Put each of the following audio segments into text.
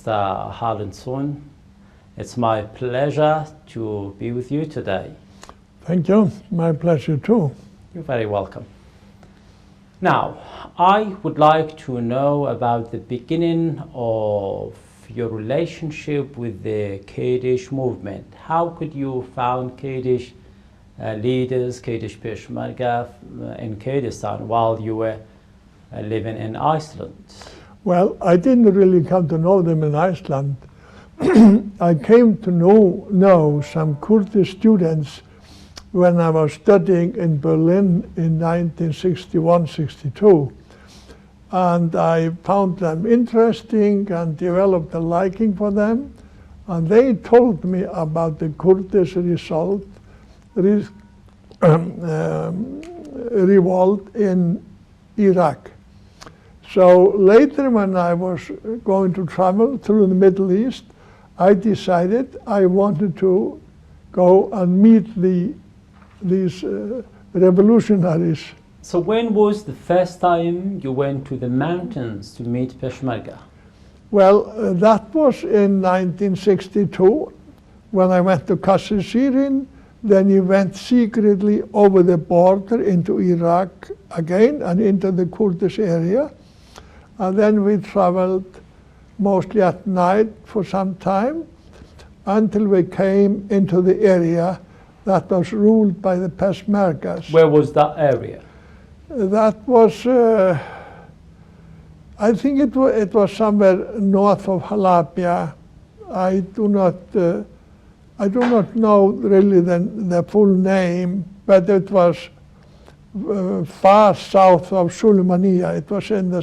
Mr. Harlinson. It's my pleasure to be with you today. Thank you. My pleasure too. You're very welcome. Now, I would like to know about the beginning of your relationship with the Kurdish movement. How could you found Kurdish leaders, Kurdish Peshmerga in Kurdistan while you were living in Iceland? Well, I didn't really come to know them in Iceland. I came to know some Kurdish students when I was studying in Berlin in 1961-62. And I found them interesting and developed a liking for them. And they told me about the Kurdish revolt in Iraq. So later, when I was going to travel through the Middle East, I decided I wanted to go and meet these revolutionaries. So when was the first time you went to the mountains to meet Peshmerga? Well, that was in 1962 when I went to Qasr Shirin. Then he went secretly over the border into Iraq again and into the Kurdish area. And then we traveled mostly at night for some time until we came into the area that was ruled by the Peshmergas. Where was that area? That was, I think it was somewhere north of Halabja. I do not know really the full name, but it was far south of Suleimania. It was in the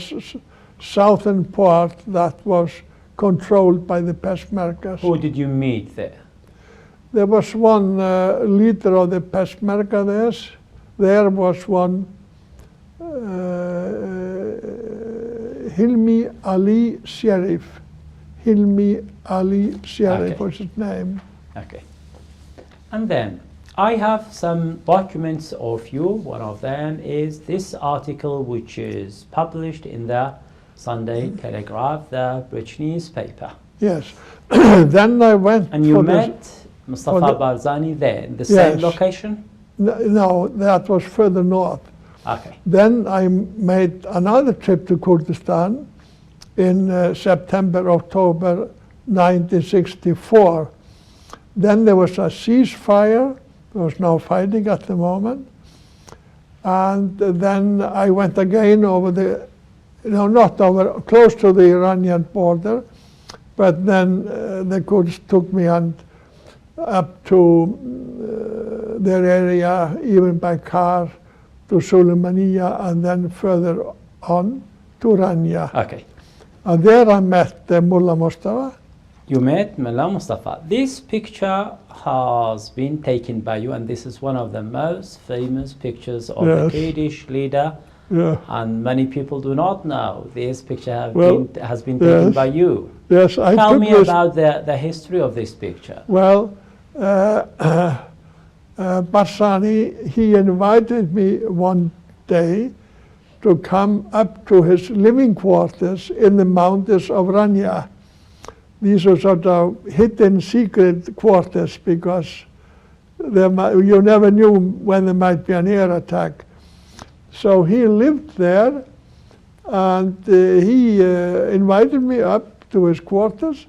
southern part that was controlled by the Peshmergas. Who did you meet there? There was one leader of the Peshmerga there. There was one Hilmi Ali Sharif. Hilmi Ali Sharif was his name. Okay. And then I have some documents of you. One of them is this article which is published in the Sunday Telegraph, the British newspaper. Yes. Then I went. And you met Mustafa Barzani there, in the same location? No, that was further north. Okay. Then I made another trip to Kurdistan in September, October 1964. Then there was a ceasefire. There was no fighting at the moment. And then I went again over not over, close to the Iranian border, but then the Kurds took me up to their area, even by car, to Suleimania, and then further on to Rania. Okay. And there I met Mullah Mustafa. You met Mullah Mustafa. This picture has been taken by you, and this is one of the most famous pictures of the Kurdish leader. Yeah. And many people do not know this picture has been yes. taken by you. Yes, Tell me about the history of this picture. Well, Barzani, he invited me one day to come up to his living quarters in the mountains of Rania. These are sort of hidden secret quarters because you never knew when there might be an air attack. So he lived there, and he invited me up to his quarters,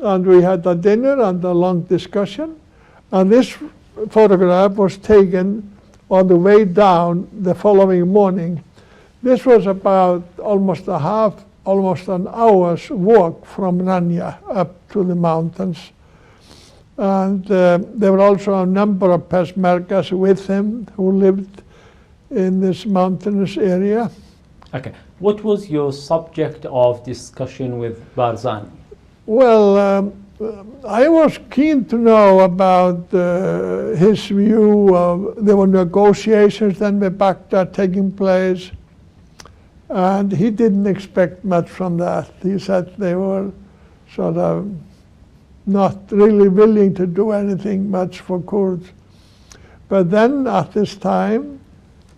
and we had a dinner and a long discussion. And this photograph was taken on the way down the following morning. This was about almost an hour's walk from Rania up to the mountains. And there were also a number of Peshmergas with him who lived in this mountainous area. Okay. What was your subject of discussion with Barzani? Well, I was keen to know about his view of, there were negotiations then with Baghdad taking place, and he didn't expect much from that. He said they were sort of not really willing to do anything much for Kurds. But then at this time,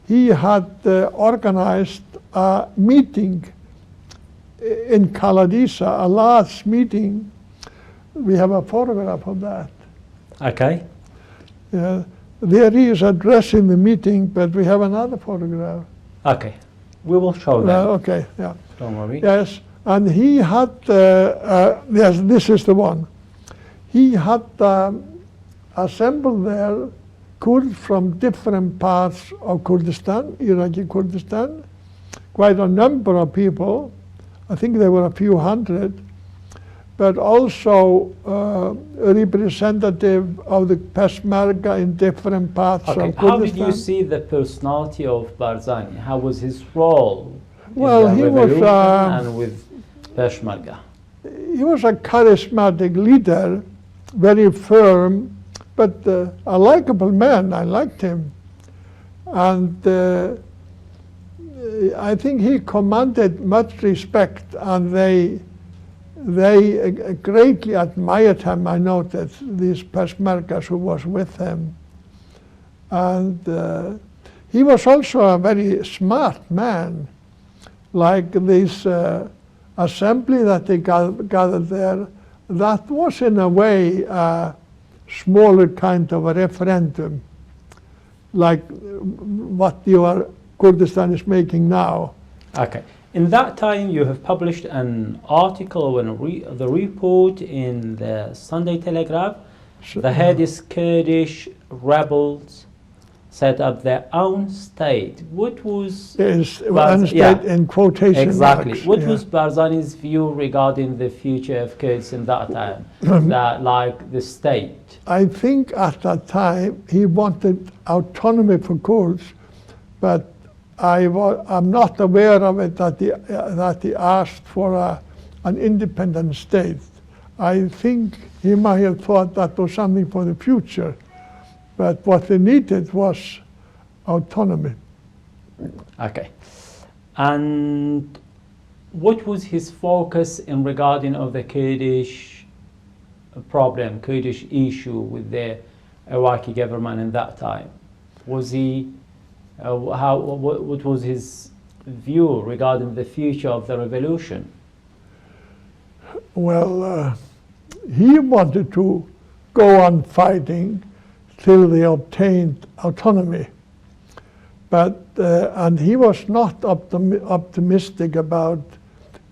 he had organized a meeting in Kaladisa, a large meeting. We have a photograph of that. Okay. Yeah. There he is addressing the meeting, but we have another photograph. Okay. We will show them. Okay, yeah. Don't worry. Yes, and he had, yes, this is the one. He had assembled there Kurds from different parts of Kurdistan, Iraqi Kurdistan, quite a number of people. I think there were a few hundred, but also a representative of the Peshmerga in different parts Okay. of Kurdistan. How did you see the personality of Barzani? How was his role Well, in the he was, revolution and with Peshmerga? He was a charismatic leader, very firm, but a likable man. I liked him. And I think he commanded much respect, and they greatly admired him. I noticed these Peshmergas who was with him. And he was also a very smart man, like this assembly that they gathered there. That was in a way a smaller kind of a referendum, like what your Kurdistan is making now. Okay. In that time, you have published an article and the report in the Sunday Telegraph. The head is Kurdish rebels set up their own state. What was One state in quotation exactly? marks, What yeah. was Barzani's view regarding the future of Kurds in that time? That like the state. I think at that time he wanted autonomy for Kurds, but I'm not aware of it that he asked for an independent state. I think he might have thought that was something for the future, but what they needed was autonomy. Okay. And what was his focus in regarding of the Kurdish problem, Kurdish issue with the Iraqi government in that time? Was he, what was his view regarding the future of the revolution? Well, he wanted to go on fighting till they obtained autonomy. But, and he was not optimistic about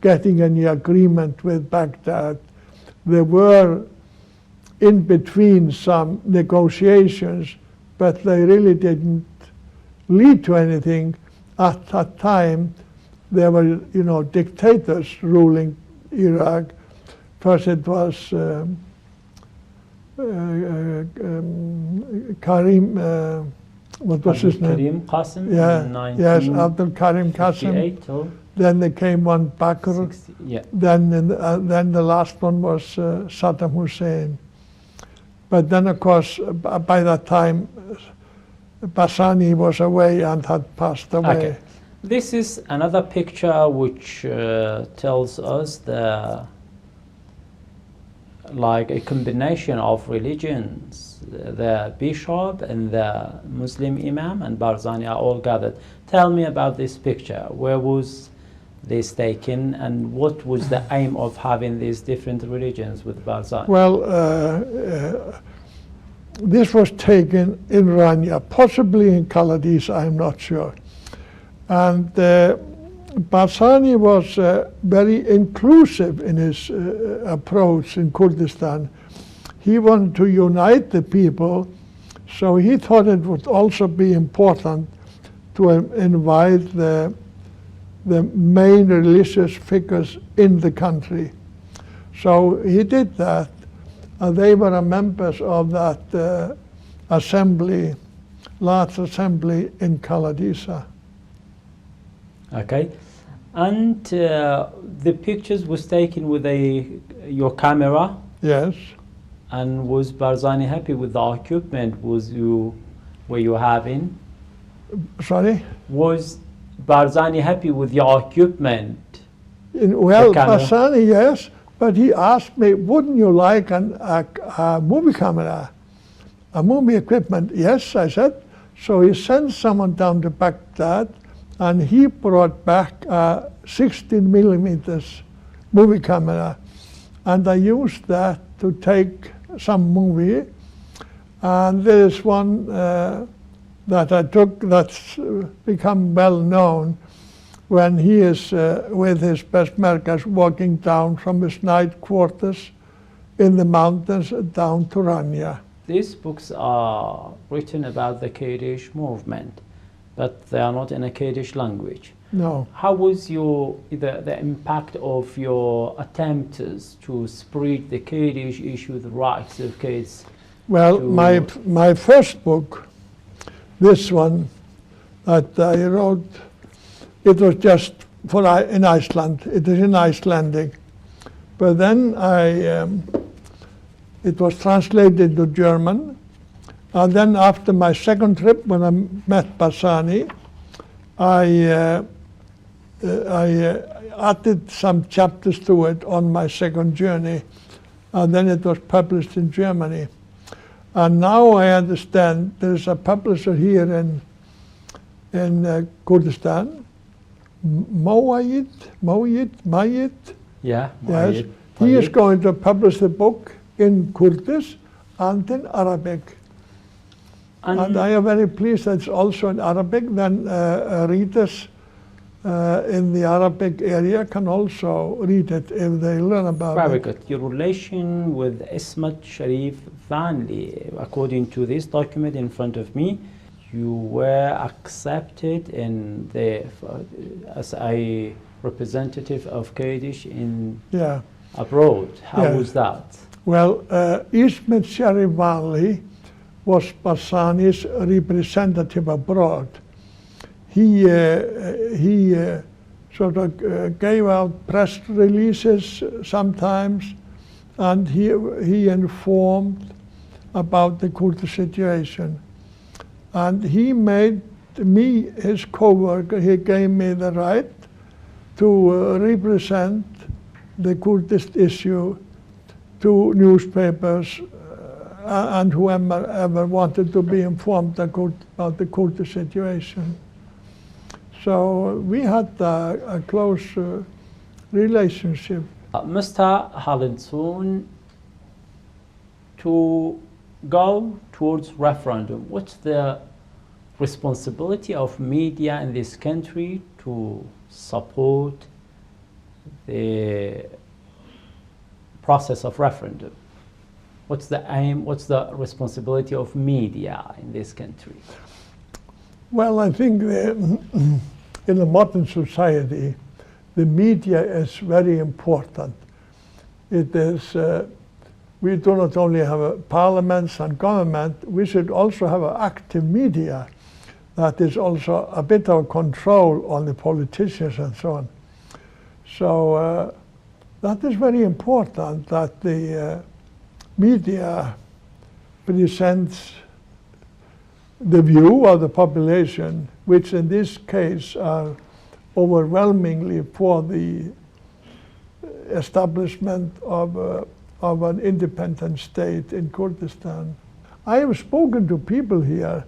getting any agreement with Baghdad. There were in between some negotiations, but they really didn't lead to anything. At that time, there were, dictators ruling Iraq. First it was Karim, what was his name? Karim Qasim Yeah, in yes, Abdul Karim Qasim. 1958 or Then there came one Bakr. 60, yeah. Then the last one was Saddam Hussein. But then, of course, by that time, Barzani was away and had passed away. Okay. This is another picture which tells us like a combination of religions. The bishop and the Muslim imam and Barzani are all gathered. Tell me about this picture. Where was this taken, and what was the aim of having these different religions with Barzani? Well, this was taken in Rania, possibly in Kaladis, I'm not sure. And Barzani was very inclusive in his approach in Kurdistan. He wanted to unite the people, so he thought it would also be important to invite the main religious figures in the country. So he did that, and they were members of that assembly, large assembly in Kaladisa. Okay, and the pictures was taken with your camera. Yes. And was Barzani happy with the equipment were you having? Sorry? Was Barzani happy with your equipment? Well, camera? Barzani, yes, but he asked me, wouldn't you like a movie camera, a movie equipment? Yes, I said. So he sent someone down to Baghdad, and he brought back a 16 millimeters movie camera, and I used that to take some movie. And there is one that I took that's become well known when he is with his Peshmergas walking down from his night quarters in the mountains down to Rania. These books are written about the Kurdish movement, but they are not in a Kurdish language. No. How was the impact of your attempts to spread the Kurdish issue, the rights of Kurds? Well, my first book, this one that I wrote, it was just in Iceland. It is in Icelandic. But then it was translated to German. And then after my second trip, when I met Barzani, I added some chapters to it on my second journey. And then it was published in Germany. And now I understand there's a publisher here in Kurdistan, Mayit. Yeah, Yes, he is going to publish the book in Kurdish and in Arabic. And I am very pleased that it's also in Arabic. Then readers in the Arabic area can also read it if they learn about it. Very good. Your relation with Ismet Sharif Vanli, according to this document in front of me, you were accepted in as a representative of Kurdish abroad. How was that? Well, Ismet Sharif Vanli was Barzani's representative abroad. He sort of gave out press releases sometimes, and he informed about the Kurdish situation. And he made me his co-worker. He gave me the right to represent the Kurdish issue to newspapers and whoever ever wanted to be informed about the Kurdish situation. So we had a close relationship. Mr. Halinson, to go towards referendum, what's the responsibility of media in this country to support the process of referendum? What's the aim, what's the responsibility of media in this country? Well, I think in a modern society, the media is very important. It is, we do not only have parliaments and government, we should also have an active media that is also a bit of control on the politicians and so on. So that is very important, that the media presents the view of the population, which in this case are overwhelmingly for the establishment of an independent state in Kurdistan. I have spoken to people here,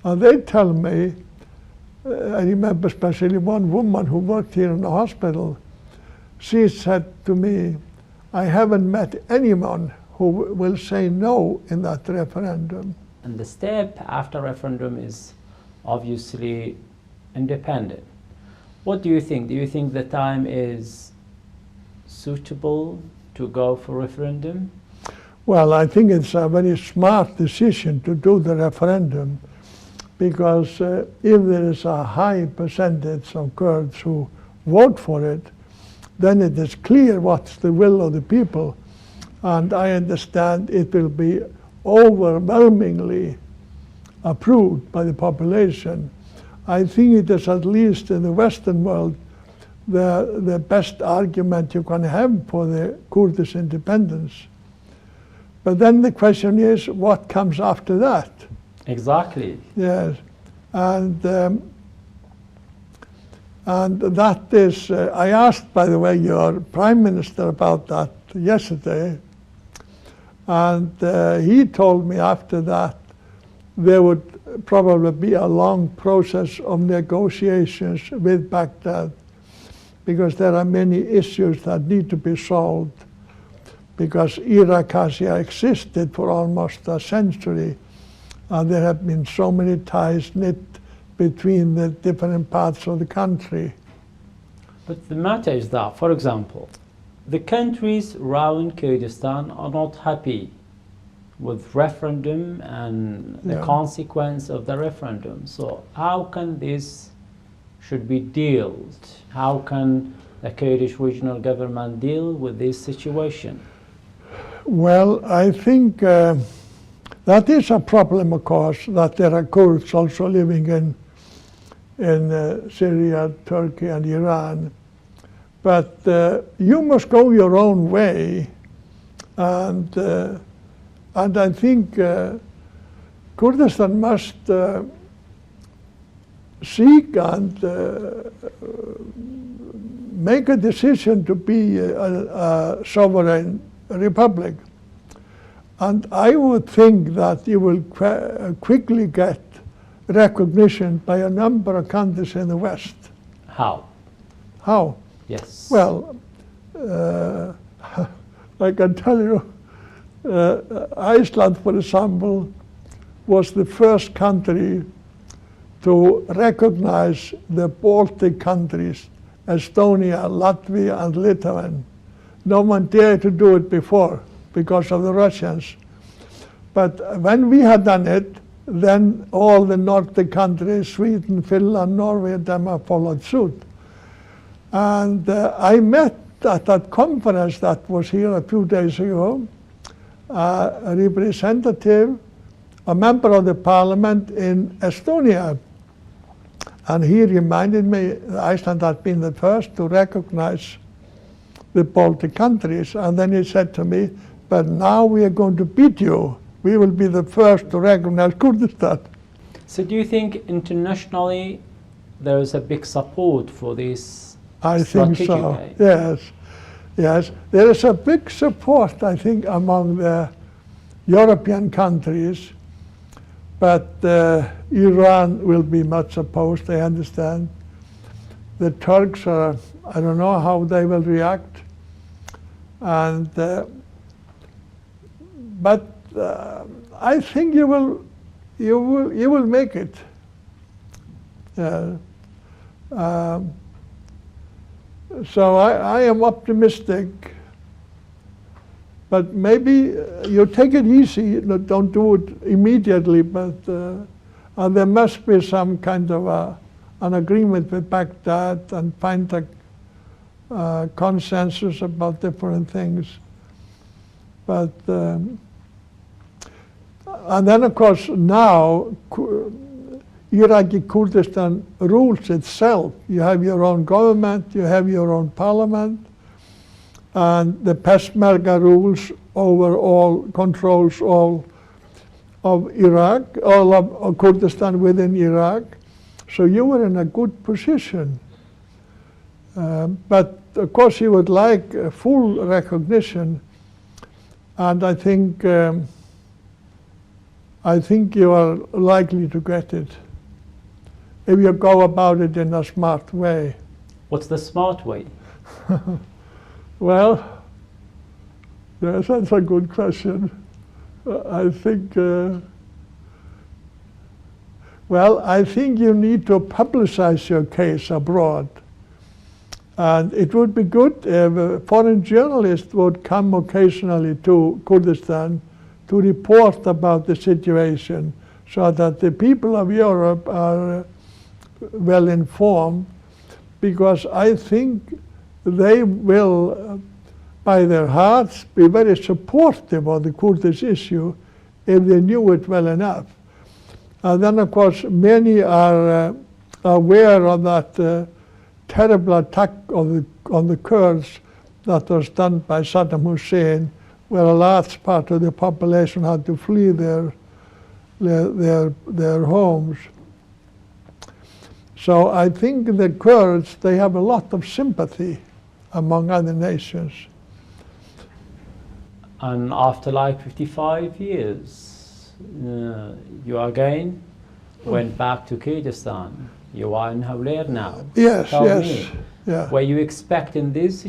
and they tell me, I remember especially one woman who worked here in the hospital, she said to me, I haven't met anyone who will say no in that referendum. And the step after referendum is obviously independent. What do you think? Do you think the time is suitable to go for referendum? Well, I think it's a very smart decision to do the referendum, because if there is a high percentage of Kurds who vote for it, then it is clear what's the will of the people. And I understand it will be overwhelmingly approved by the population. I think it is, at least in the Western world, the best argument you can have for the Kurdish independence. But then the question is, what comes after that? Exactly. Yes, and that is, I asked, by the way, your Prime Minister about that yesterday, and he told me after that they would probably be a long process of negotiations with Baghdad, because there are many issues that need to be solved, because Iraq has existed for almost a century, and there have been so many ties knit between the different parts of the country. But the matter is that, for example, the countries around Kurdistan are not happy with referendum and the consequence of the referendum. So how can this should be dealt? How can the Kurdish regional government deal with this situation? Well, I think that is a problem, of course, that there are Kurds also living in Syria, Turkey, and Iran. But you must go your own way, and I think Kurdistan must seek and make a decision to be a sovereign republic. And I would think that you will quickly get recognition by a number of countries in the West. How? How? Yes. Well, I can tell you, Iceland, for example, was the first country to recognize the Baltic countries, Estonia, Latvia, and Lithuania. No one dared to do it before because of the Russians. But when we had done it, then all the Nordic countries, Sweden, Finland, Norway, Denmark followed suit. And I met at that conference that was here a few days ago, a representative, a member of the parliament in Estonia. And he reminded me that Iceland had been the first to recognize the Baltic countries. And then he said to me, but now we are going to beat you. We will be the first to recognize Kurdistan. So do you think internationally there is a big support for this? I think so, yes. Yes, there is a big support, I think, among the European countries, but Iran will be much opposed, I understand. The Turks are, I don't know how they will react. And, but I think you will make it. So I am optimistic, but maybe you take it easy, don't do it immediately, but there must be some kind of an agreement with Baghdad and find a consensus about different things. But, and then of course now, Iraqi Kurdistan rules itself. You have your own government, you have your own parliament, and the Peshmerga rules over all, controls all of Iraq, all of Kurdistan within Iraq. So you were in a good position. But of course you would like full recognition, and I think you are likely to get it if you go about it in a smart way. What's the smart way? Well, yes, that's a good question. I think, well, I think you need to publicize your case abroad. And it would be good if a foreign journalist would come occasionally to Kurdistan to report about the situation, so that the people of Europe are well informed, because I think they will, by their hearts, be very supportive of the Kurdish issue if they knew it well enough. And then, of course, many are aware of that terrible attack on the Kurds that was done by Saddam Hussein, where a large part of the population had to flee their homes. So I think the Kurds, they have a lot of sympathy among other nations. And after like 55 years, you again went back to Kurdistan. You are in Hawler now. Yes, Tell yes. me, Yeah. were you expecting this